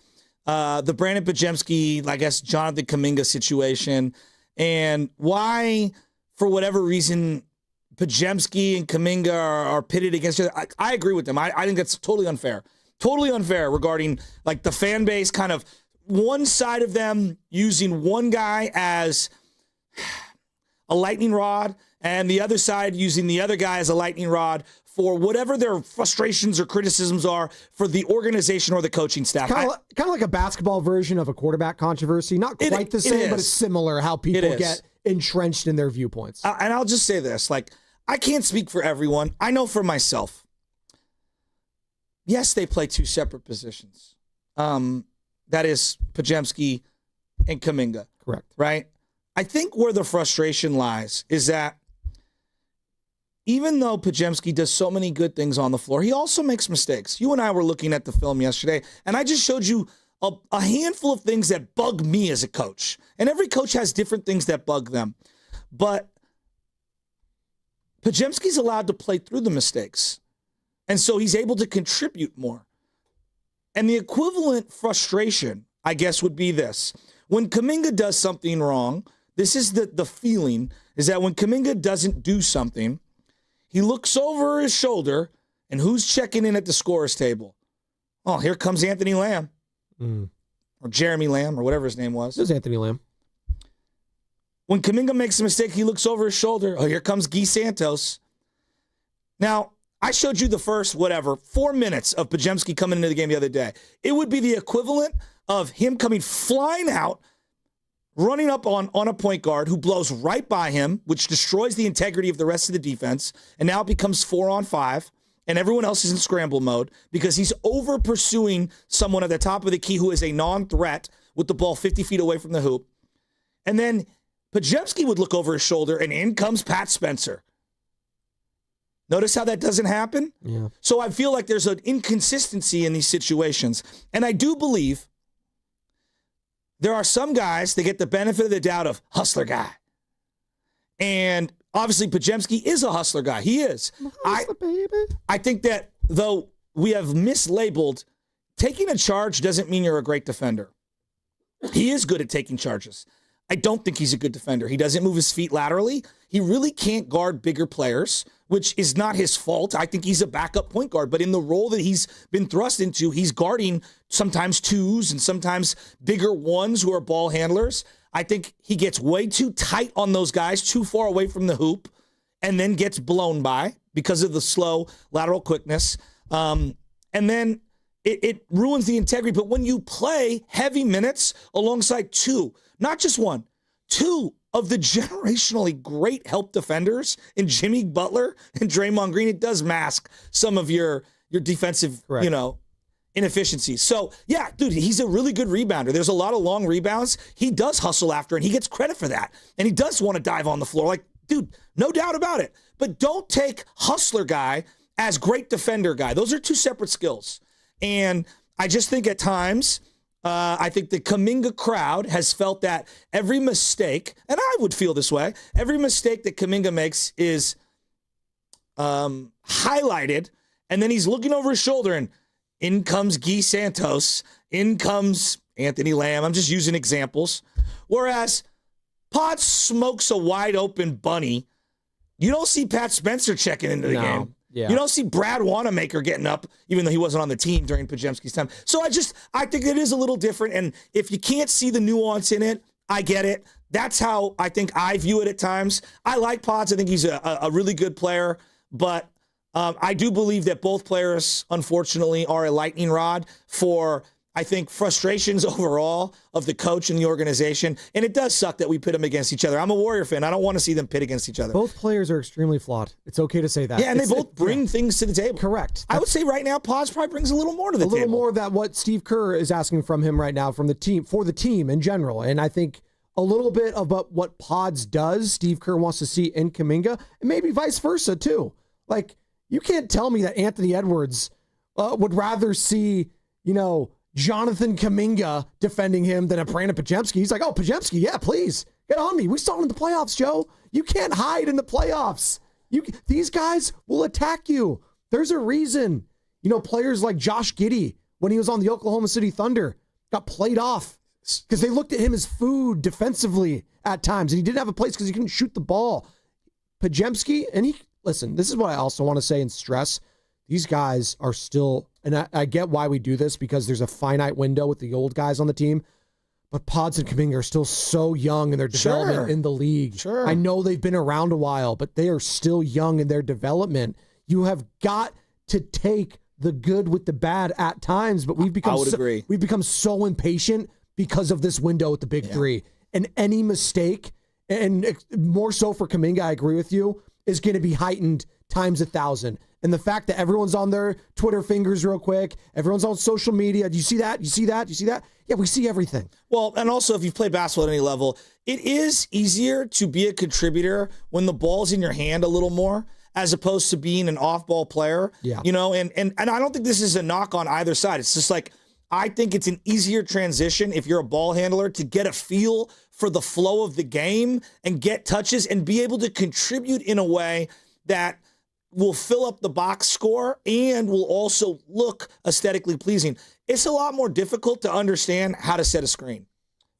the Brandon Pajemski, I guess, Jonathan Kuminga situation, and why, for whatever reason, Pajemski and Kuminga are pitted against each other. I agree with them. I think that's totally unfair. Totally unfair regarding like the fan base, kind of one side of them using one guy as a lightning rod and the other side using the other guy as a lightning rod for whatever their frustrations or criticisms are for the organization or the coaching staff. Kind of like a basketball version of a quarterback controversy. Not quite the same, but it's similar how people get entrenched in their viewpoints. And I'll just say this, I can't speak for everyone. I know for myself. Yes, they play two separate positions. That is Pajemski and Kuminga. Correct. Right? I think where the frustration lies is that even though Pajemski does so many good things on the floor, he also makes mistakes. You and I were looking at the film yesterday, and I just showed you a handful of things that bug me as a coach. And every coach has different things that bug them. But Pajemski's allowed to play through the mistakes. And so he's able to contribute more. And the equivalent frustration, I guess, would be this. When Kuminga does something wrong, this is the feeling, is that when Kuminga doesn't do something, he looks over his shoulder, and who's checking in at the scorer's table? Oh, here comes Anthony Lamb. Or Jeremy Lamb, or whatever his name was. It was Anthony Lamb. When Kuminga makes a mistake, he looks over his shoulder. Oh, here comes Guy Santos. Now, I showed you the first, 4 minutes of Pajemski coming into the game the other day. It would be the equivalent of him coming flying out, running up on a point guard who blows right by him, which destroys the integrity of the rest of the defense, and now it becomes 4-on-5, and everyone else is in scramble mode because he's over pursuing someone at the top of the key who is a non-threat with the ball 50 feet away from the hoop. And then Pajemski would look over his shoulder, and in comes Pat Spencer. Notice how that doesn't happen? Yeah. So I feel like there's an inconsistency in these situations. And I do believe there are some guys that get the benefit of the doubt of hustler guy. And obviously Pajemski is a hustler guy. He is. I think that though we have mislabeled, taking a charge doesn't mean you're a great defender. He is good at taking charges. I don't think he's a good defender. He doesn't move his feet laterally. He really can't guard bigger players, which is not his fault. I think he's a backup point guard. But in the role that he's been thrust into, he's guarding sometimes twos and sometimes bigger ones who are ball handlers. I think he gets way too tight on those guys, too far away from the hoop, and then gets blown by because of the slow lateral quickness. And then it ruins the integrity. But when you play heavy minutes alongside two, not just one, two of the generationally great help defenders in Jimmy Butler and Draymond Green, it does mask some of your defensive, inefficiencies. So, yeah, dude, he's a really good rebounder. There's a lot of long rebounds. He does hustle after, and he gets credit for that. And he does want to dive on the floor. Like, dude, no doubt about it. But don't take hustler guy as great defender guy. Those are two separate skills. And I just think at times, I think the Kuminga crowd has felt that every mistake, and I would feel this way, every mistake that Kuminga makes is highlighted, and then he's looking over his shoulder, and in comes Guy Santos, in comes Anthony Lamb. I'm just using examples. Whereas Pod smokes a wide open bunny, you don't see Pat Spencer checking into the game. Yeah. You don't see Brad Wanamaker getting up, even though he wasn't on the team during Pajemski's time. So I think it is a little different. And if you can't see the nuance in it, I get it. That's how I think I view it at times. I like Potts. I think he's a really good player. But I do believe that both players, unfortunately, are a lightning rod for, I think, frustrations overall of the coach and the organization. And it does suck that we pit them against each other. I'm a Warrior fan. I don't want to see them pit against each other. Both players are extremely flawed. It's okay to say that. Yeah, and they both bring things to the table. Correct. I would say right now, Pods probably brings a little more to the table. A little more than what Steve Kerr is asking from him right now, from the team, for the team in general. And I think a little bit about what Pods does, Steve Kerr wants to see in Kuminga, and maybe vice versa too. Like, you can't tell me that Anthony Edwards would rather see, Jonathan Kuminga defending him than a Brandon Pajemski. He's like, oh, Pajemski, yeah, please, get on me. We saw him in the playoffs, Joe. You can't hide in the playoffs. These guys will attack you. There's a reason. Players like Josh Giddey, when he was on the Oklahoma City Thunder, got played off because they looked at him as food defensively at times, and he didn't have a place because he couldn't shoot the ball. Pajemski, listen, this is what I also want to say and stress. These guys are still, and I get why we do this because there's a finite window with the old guys on the team, but Pods and Kuminga are still so young in their development in the league. Sure. I know they've been around a while, but they are still young in their development. You have got to take the good with the bad at times, but we've become we've become so impatient because of this window with the big three. And any mistake, and more so for Kuminga, I agree with you, is going to be heightened times 1,000. And the fact that everyone's on their Twitter fingers real quick, everyone's on social media. Do you see that? You see that? You see that? Yeah, we see everything. Well, and also if you've played basketball at any level, it is easier to be a contributor when the ball's in your hand a little more, as opposed to being an off-ball player. Yeah. And I don't think this is a knock on either side. It's just like, I think it's an easier transition if you're a ball handler to get a feel for the flow of the game and get touches and be able to contribute in a way that will fill up the box score and will also look aesthetically pleasing. It's a lot more difficult to understand how to set a screen,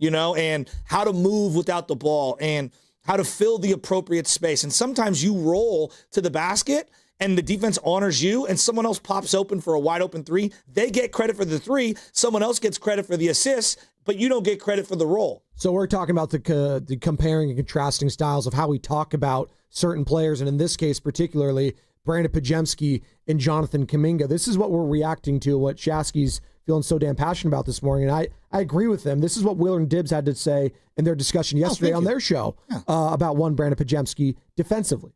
and how to move without the ball and how to fill the appropriate space. And sometimes you roll to the basket and the defense honors you and someone else pops open for a wide open three. They get credit for the three. Someone else gets credit for the assist, but you don't get credit for the roll. So we're talking about the comparing and contrasting styles of how we talk about certain players, and in this case particularly, Brandon Pajemski and Jonathan Kuminga. This is what we're reacting to, what Shasky's feeling so damn passionate about this morning, and I agree with them. This is what Willard Dibs had to say in their discussion yesterday on their show about Brandon Pajemski defensively.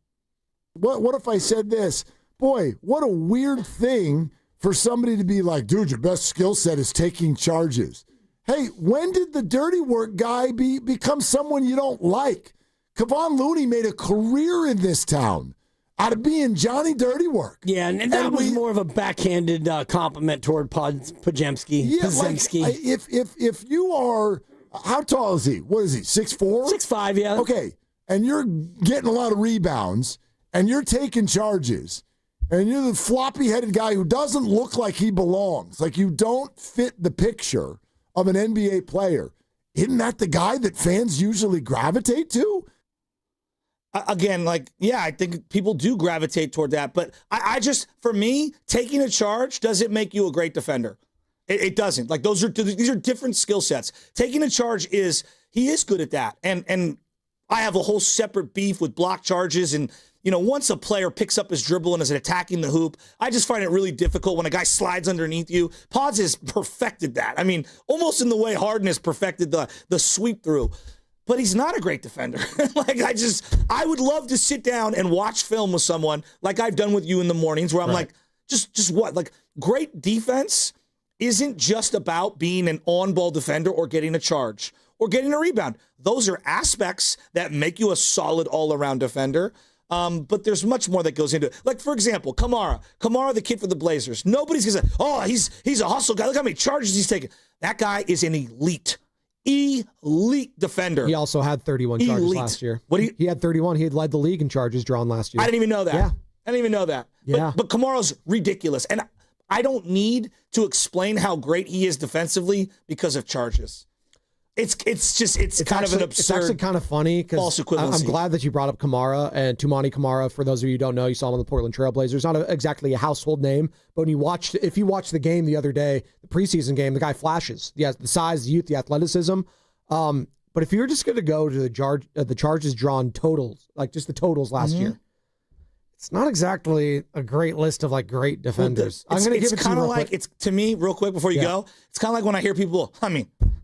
What if I said this? Boy, what a weird thing for somebody to be like, dude, your best skill set is taking charges. Hey, when did the dirty work guy become someone you don't like? Kevon Looney made a career in this town out of being Johnny Dirty Work. Yeah, and that was more of a backhanded compliment toward Pajemski. Yeah, if you are, how tall is he? What is he, 6'4"? 6'5", yeah. Okay, and you're getting a lot of rebounds, and you're taking charges, and you're the floppy-headed guy who doesn't look like he belongs, like you don't fit the picture of an NBA player. Isn't that the guy that fans usually gravitate to? Again, I think people do gravitate toward that. But I just, for me, taking a charge doesn't make you a great defender. It doesn't. These are different skill sets. Taking a charge he is good at that. And I have a whole separate beef with block charges. And, once a player picks up his dribble and is attacking the hoop, I just find it really difficult when a guy slides underneath you. Pods has perfected that. I mean, almost in the way Harden has perfected the sweep through. But he's not a great defender. I would love to sit down and watch film with someone like I've done with you in the mornings where I'm like, just what? Like, great defense isn't just about being an on-ball defender or getting a charge or getting a rebound. Those are aspects that make you a solid all-around defender. But there's much more that goes into it. Like, for example, Kamara, the kid for the Blazers. Nobody's going to say, oh, he's a hustle guy. Look how many charges he's taking. That guy is an elite defender. He also had 31 charges last year. He had 31. He had led the league in charges drawn last year. I didn't even know that. Yeah. I didn't even know that. Yeah. But Kamara's ridiculous. And I don't need to explain how great he is defensively because of charges. It's kind of an absurd. It's actually kind of funny because I'm glad that you brought up Kamara and Tumani Kamara. For those of you who don't know, you saw him on the Portland Trail Blazers. Not exactly a household name, but if you watched the game the other day, the preseason game, the guy flashes. He has the size, the youth, the athleticism. But if you're just going to go to the charges drawn totals, like just the totals last year, it's not exactly a great list of great defenders. I'm going to give it to you. It's to me real quick before you go. It's kind of like when I hear people.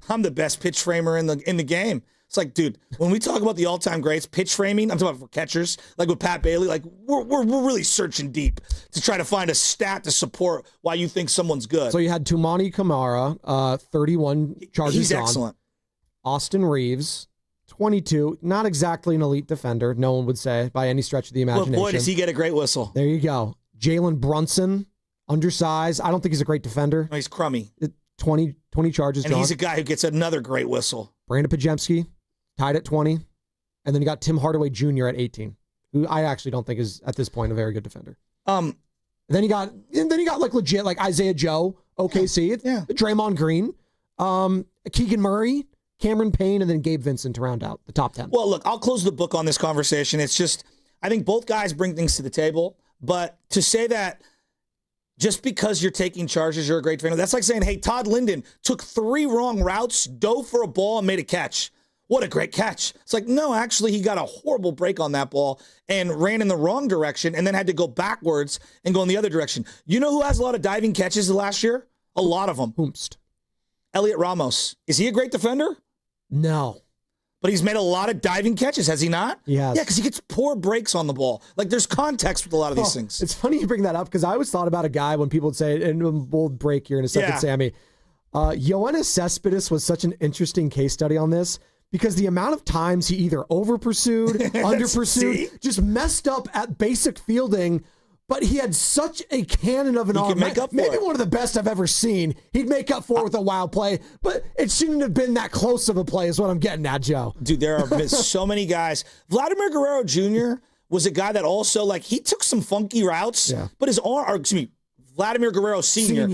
I'm the best pitch framer in the game. It's like, dude, when we talk about the all-time greats, pitch framing, I'm talking about for catchers, like with Pat Bailey, we're really searching deep to try to find a stat to support why you think someone's good. So you had Tumani Kamara, 31 charges. He's excellent. Austin Reeves, 22. Not exactly an elite defender, no one would say, by any stretch of the imagination. Well, boy, does he get a great whistle. There you go. Jalen Brunson, undersized. I don't think he's a great defender. No, he's crummy. 20 charges. And he's a guy who gets another great whistle. Brandon Pajemski, tied at 20. And then you got Tim Hardaway Jr. at 18, who I actually don't think is, at this point, a very good defender. Then you got legit, Isaiah Joe, OKC, Draymond Green, Keegan Murray, Cameron Payne, and then Gabe Vincent to round out the top 10. Well, look, I'll close the book on this conversation. It's just, I think both guys bring things to the table, but to say that just because you're taking charges, you're a great defender, that's like saying, hey, Todd Linden took 3 wrong routes, dove for a ball, and made a catch. What a great catch. It's like, no, actually, he got a horrible break on that ball and ran in the wrong direction and then had to go backwards and go in the other direction. You know who has a lot of diving catches the last year? A lot of them. Whomst? Elliot Ramos. Is he a great defender? No. But he's made a lot of diving catches, has he not? Yes. Yeah, because he gets poor breaks on the ball. There's context with a lot of these things. It's funny you bring that up because I always thought about a guy when people would say, and we'll break here in a second, Sammy. Yoenis Cespedes was such an interesting case study on this because the amount of times he either over-pursued, under-pursued, just messed up at basic fielding. But he had such a cannon of an arm. Maybe one of the best I've ever seen. He'd make up for it with a wild play, but it shouldn't have been that close of a play is what I'm getting at, Joe. Dude, there are so many guys. Vladimir Guerrero Jr. was a guy that also, he took some funky routes, but his arm, Vladimir Guerrero Sr.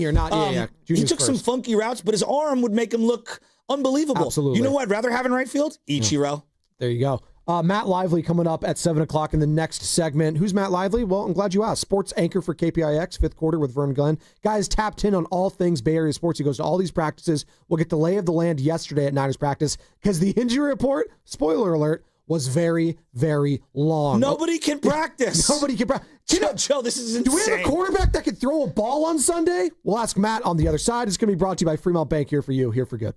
He took some funky routes, but his arm would make him look unbelievable. Absolutely. You know what I'd rather have in right field? Ichiro. There you go. Matt Lively coming up at 7 o'clock in the next segment. Who's Matt Lively? Well, I'm glad you asked. Sports anchor for KPIX, fifth quarter with Vern Glenn. Guys tapped in on all things Bay Area sports. He goes to all these practices. We'll get the lay of the land yesterday at Niners practice because the injury report, spoiler alert, was very, very long. Nobody can practice. Nobody can practice. Joe, this is insane. Do we have a quarterback that could throw a ball on Sunday? We'll ask Matt on the other side. It's going to be brought to you by Fremont Bank, here for you, here for good.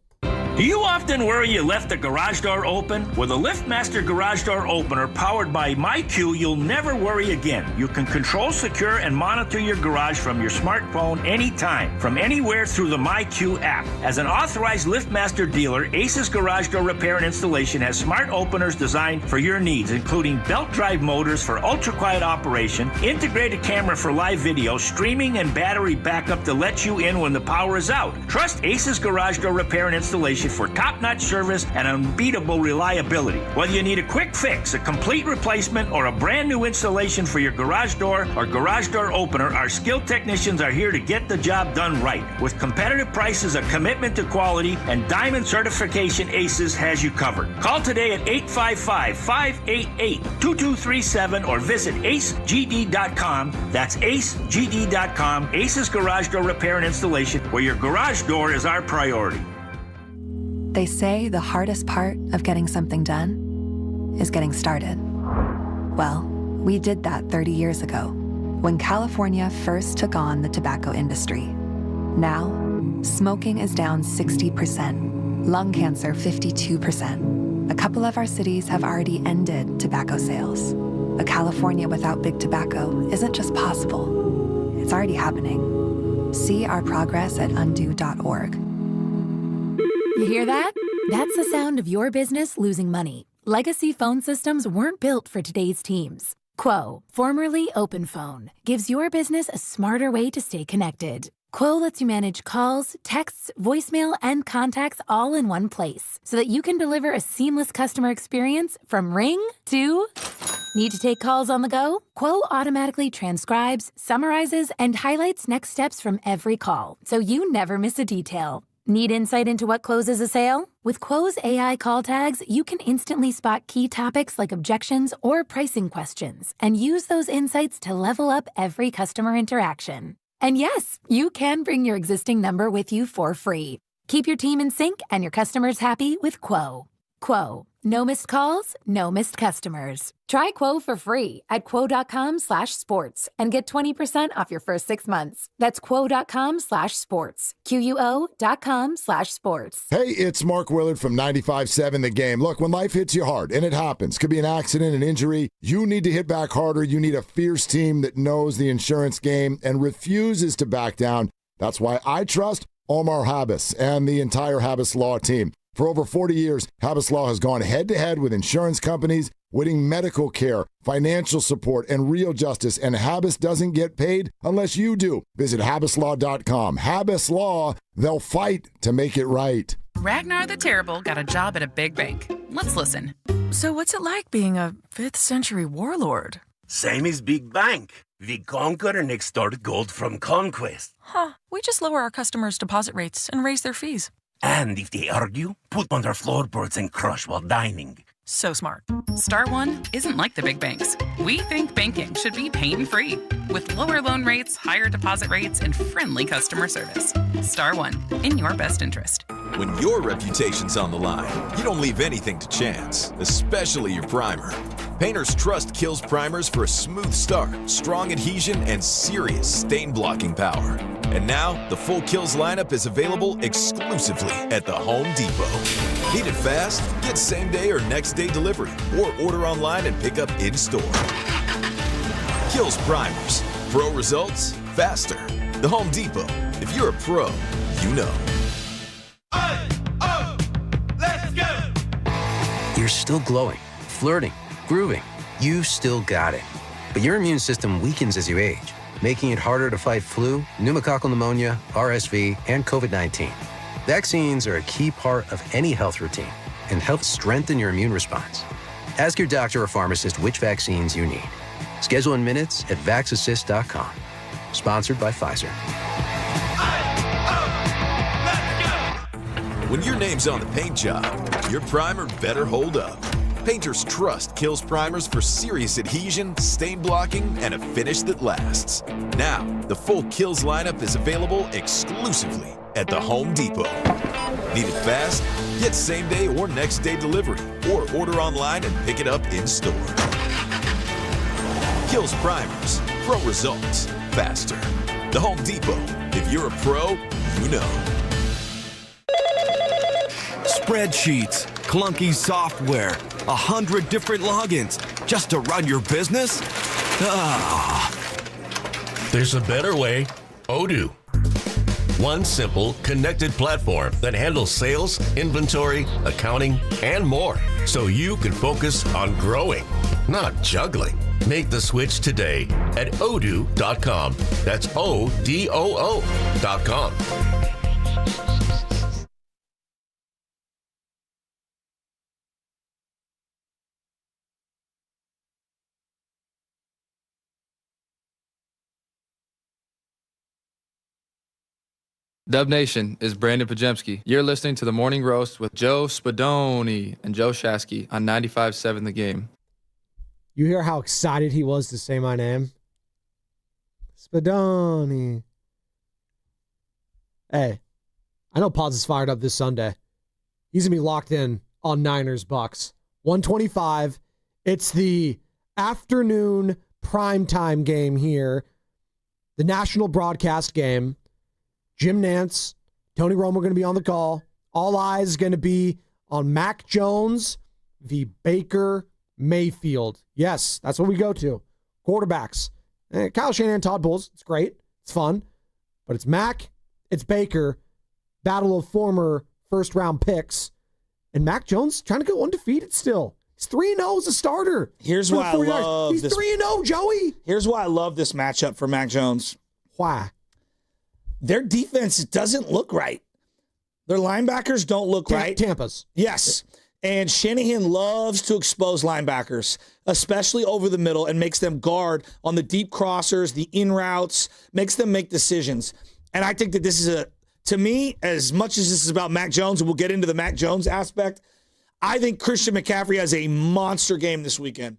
Do you often worry you left the garage door open? With a LiftMaster garage door opener powered by MyQ, you'll never worry again. You can control, secure, and monitor your garage from your smartphone anytime, from anywhere through the MyQ app. As an authorized LiftMaster dealer, Ace's Garage Door Repair and Installation has smart openers designed for your needs, including belt drive motors for ultra-quiet operation, integrated camera for live video, streaming, and battery backup to let you in when the power is out. Trust Ace's Garage Door Repair and Installation for top-notch service and unbeatable reliability. Whether you need a quick fix, a complete replacement, or a brand new installation for your garage door or garage door opener, our skilled technicians are here to get the job done right. With competitive prices, a commitment to quality, and diamond certification, Aces has you covered. Call today at 855-588-2237 or visit acegd.com. That's acegd.com. Aces Garage Door Repair and Installation, where your garage door is our priority. They say the hardest part of getting something done is getting started. Well, we did that 30 years ago when California first took on the tobacco industry. Now, smoking is down 60%, lung cancer 52%. A couple of our cities have already ended tobacco sales. A California without big tobacco isn't just possible, it's already happening. See our progress at undo.org. You hear that? That's the sound of your business losing money. Legacy phone systems weren't built for today's teams. Quo, formerly OpenPhone, gives your business a smarter way to stay connected. Quo lets you manage calls, texts, voicemail, and contacts all in one place so that you can deliver a seamless customer experience from ring to... Need to take calls on the go? Quo automatically transcribes, summarizes, and highlights next steps from every call, so you never miss a detail. Need insight into what closes a sale? With Quo's AI call tags, you can instantly spot key topics like objections or pricing questions and use those insights to level up every customer interaction. And yes, you can bring your existing number with you for free. Keep your team in sync and your customers happy with Quo. Quo. No missed calls, no missed customers. Try Quo for free at quo.com/sports and get 20% off your first 6 months. That's quo.com/sports. QUO.com/sports. Hey, it's Mark Willard from 95.7 The Game. Look, when life hits you hard, and it happens, could be an accident, an injury, you need to hit back harder. You need a fierce team that knows the insurance game and refuses to back down. That's why I trust Omar Habas and the entire Habas Law team. For over 40 years, Habas Law has gone head-to-head with insurance companies, winning medical care, financial support, and real justice, and Habas doesn't get paid unless you do. Visit habaslaw.com. Habas Law, they'll fight to make it right. Ragnar the Terrible got a job at a big bank. Let's listen. So what's it like being a 5th century warlord? Same as Big Bank. We conquer and extort gold from conquest. Huh, we just lower our customers' deposit rates and raise their fees. And if they argue, put on their floorboards and crush while dining. So smart. Star One isn't like the big banks. We think banking should be pain-free, with lower loan rates, higher deposit rates, and friendly customer service. Star One, in your best interest. When your reputation's on the line, you don't leave anything to chance, especially your primer. Painters Trust kills primers for a smooth start, strong adhesion, and serious stain-blocking power. And now, the full Kills lineup is available exclusively at the Home Depot. Need it fast? Get same-day or next-day delivery, or order online and pick up in-store. Kills primers. Pro results, faster. The Home Depot. If you're a pro, you know. Let's go! You're still glowing, flirting, grooving. You've still got it. But your immune system weakens as you age, making it harder to fight flu, pneumococcal pneumonia, RSV, and COVID-19. Vaccines are a key part of any health routine and help strengthen your immune response. Ask your doctor or pharmacist which vaccines you need. Schedule in minutes at vaxassist.com. Sponsored by Pfizer. When your name's on the paint job, your primer better hold up. Painters Trust kills primers for serious adhesion, stain blocking, and a finish that lasts. Now, the full Kills lineup is available exclusively at the Home Depot. Need it fast? Get same-day or next-day delivery, or order online and pick it up in-store. Kills primers. Pro results. Faster. The Home Depot. If you're a pro, you know. Spreadsheets, clunky software, 100 different logins just to run your business? Ah. There's a better way. Odoo. One simple, connected platform that handles sales, inventory, accounting, and more, so you can focus on growing, not juggling. Make the switch today at odoo.com. That's ODOO.com. Dub Nation is Brandon Pajemski. You're listening to The Morning Roast with Joe Spadoni and Joe Shasky on 95.7 The Game. You hear how excited he was to say my name? Spadoni. Hey, I know Pods is fired up this Sunday. He's going to be locked in on Niners Bucs. 125. It's the afternoon primetime game here. The national broadcast game. Jim Nance, Tony Romo are going to be on the call. All eyes going to be on Mac Jones v. Baker Mayfield. Yes, that's what we go to. Quarterbacks. Kyle Shanahan, Todd Bowles. It's great. It's fun. But it's Mac. It's Baker. Battle of former first-round picks. And Mac Jones trying to go undefeated still. He's 3-0 as a starter. Here's why I love He's 3-0, Joey. Here's why I love this matchup for Mac Jones. Why? Their defense doesn't look right. Their linebackers don't look right. Tampa's. Yes. And Shanahan loves to expose linebackers, especially over the middle, and makes them guard on the deep crossers, the in routes, makes them make decisions. And I think that this is to me, as much as this is about Mac Jones, and we'll get into the Mac Jones aspect, I think Christian McCaffrey has a monster game this weekend.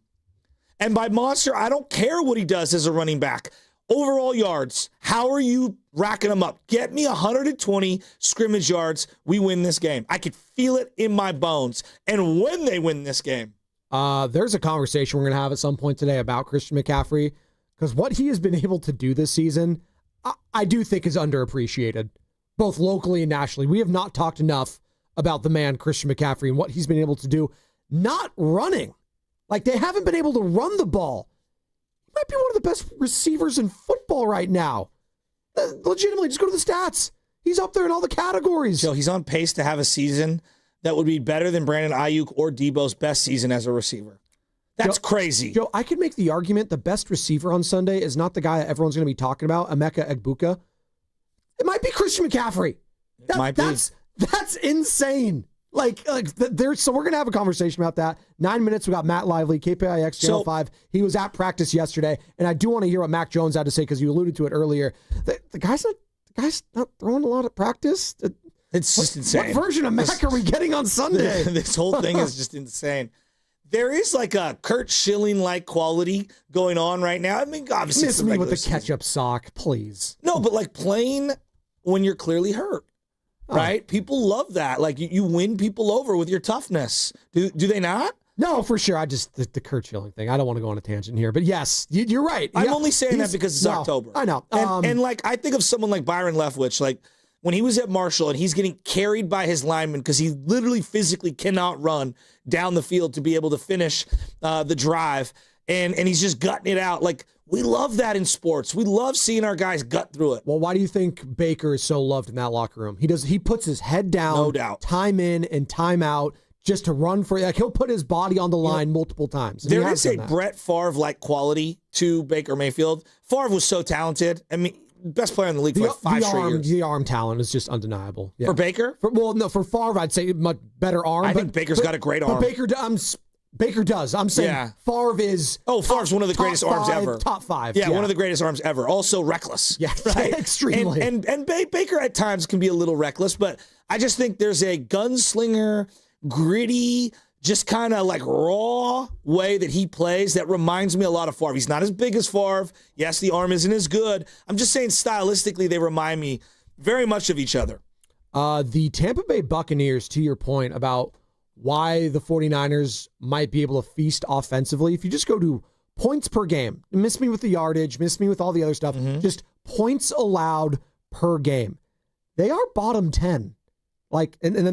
And by monster, I don't care what he does as a running back. Overall yards, how are you racking them up? Get me 120 scrimmage yards. We win this game. I could feel it in my bones. And when they win this game. There's a conversation we're going to have at some point today about Christian McCaffrey, because what he has been able to do this season, I do think is underappreciated, both locally and nationally. We have not talked enough about the man, Christian McCaffrey, and what he's been able to do, not running. Like, they haven't been able to run the ball. Might be one of the best receivers in football right now. Legitimately, just go to the stats. He's up there in all the categories. So he's on pace to have a season that would be better than Brandon Ayuk or Debo's best season as a receiver. That's crazy. Joe, I could make the argument the best receiver on Sunday is not the guy everyone's going to be talking about, Emeka Egbuka. It might be Christian McCaffrey. That's insane. So we're going to have a conversation about that. 9 minutes, we got Matt Lively, KPIX Channel 5. He was at practice yesterday, and I do want to hear what Mac Jones had to say because you alluded to it earlier. The guy's not throwing a lot at practice. It's just insane. What version of Mac are we getting on Sunday? This whole thing is just insane. There is like a Kurt Schilling-like quality going on right now. I mean, obviously, miss me with the ketchup sock, please. No, but like playing when you're clearly hurt. Right? People love that. Like, you win people over with your toughness. Do they not? No, for sure. The Kurt Schilling thing. I don't want to go on a tangent here. But yes, you're right. I'm only saying that because it's October. I know. And like, I think of someone like Byron Leftwich, like when he was at Marshall and he's getting carried by his linemen because he literally physically cannot run down the field to be able to finish the drive. And he's just gutting it out. Like, we love that in sports. We love seeing our guys gut through it. Well, why do you think Baker is so loved in that locker room? He puts his head down, no doubt, time in and time out, just to run for. Like, he'll put his body on the line multiple times. There is a Brett Favre-like quality to Baker Mayfield. Favre was so talented. I mean, best player in the league for 5 straight years. The arm talent is just undeniable. Yeah. For Baker? For Favre, I'd say much better arm. I think Baker's got a great arm. But Baker does. I'm saying Favre is... Favre's one of the greatest arms ever. Top 5. Yeah, one of the greatest arms ever. Also reckless. Yeah, right? Extremely. And Baker at times can be a little reckless, but I just think there's a gunslinger, gritty, just kind of like raw way that he plays that reminds me a lot of Favre. He's not as big as Favre. Yes, the arm isn't as good. I'm just saying stylistically they remind me very much of each other. The Tampa Bay Buccaneers, to your point about why the 49ers might be able to feast offensively. If you just go to points per game, miss me with the yardage, miss me with all the other stuff, just points allowed per game. They are bottom 10. And then